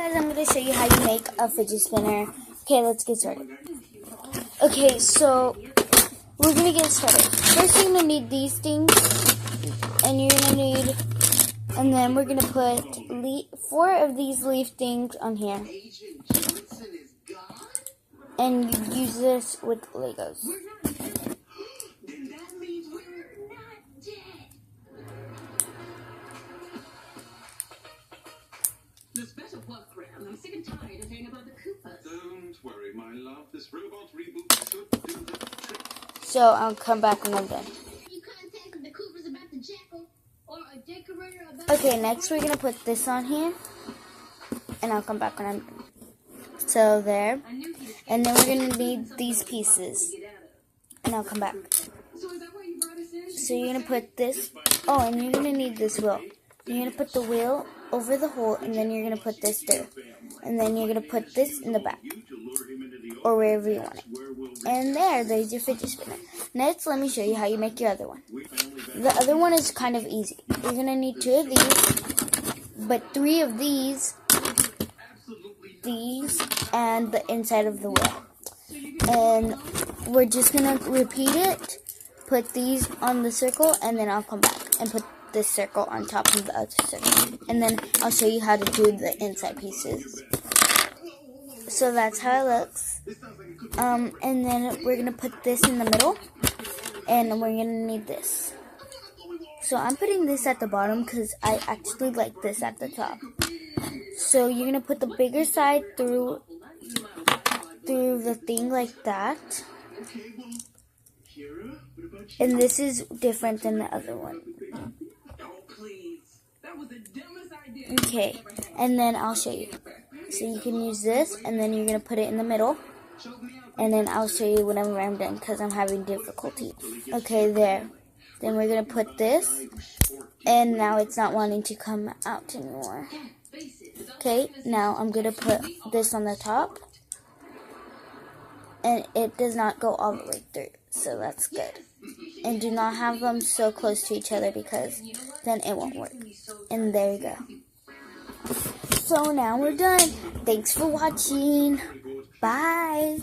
Guys, I'm going to show you how you make a fidget spinner. Okay, let's get started. Okay, so we're going to get started. First, you're going to need these things, and you're going to need, and then we're going to put 4 of these leaf things on here. And you use this with Legos. The special plug round. I'm sick and tired of hearing about the Koopas. Don't worry, my love. This robot reboot should do the trick. So I'll come back when I'm done. You contact the Koopas about the jackal or a decorator about. Okay, next we're gonna put this on here, and I'll come back when I'm done. So there, and then we're gonna need these pieces, and I'll come back. So is that why you brought us in? So you're gonna put this. Oh, and you're gonna need this wheel. You're gonna put the wheel over the hole, and then you're gonna put this there, and then you're gonna put this in the back, or wherever you want it. And there's your fidget spinner. Next, let me show you how you make your other one. The other one is kind of easy. You're gonna need 2 of these, but 3 of these, and the inside of the wheel. And we're just gonna repeat it. Put these on the circle, and then I'll come back and put this circle on top of the other circle, and then I'll show you how to do the inside pieces. So that's how it looks. And then we're gonna put this in the middle, and we're gonna need this. So I'm putting this at the bottom because I actually like this at the top. So you're gonna put the bigger side through the thing like that, and this is different than the other one. Okay, and then I'll show you. So you can use this, and then you're going to put it in the middle, and then I'll show you whenever I'm done, because I'm having difficulty. Okay, there. Then we're going to put this, and now it's not wanting to come out anymore. Okay, now I'm going to put this on the top, and it does not go all the way through, so that's good. And do not have them so close to each other, because then it won't work. And there you go. So now we're done. Thanks for watching. Bye.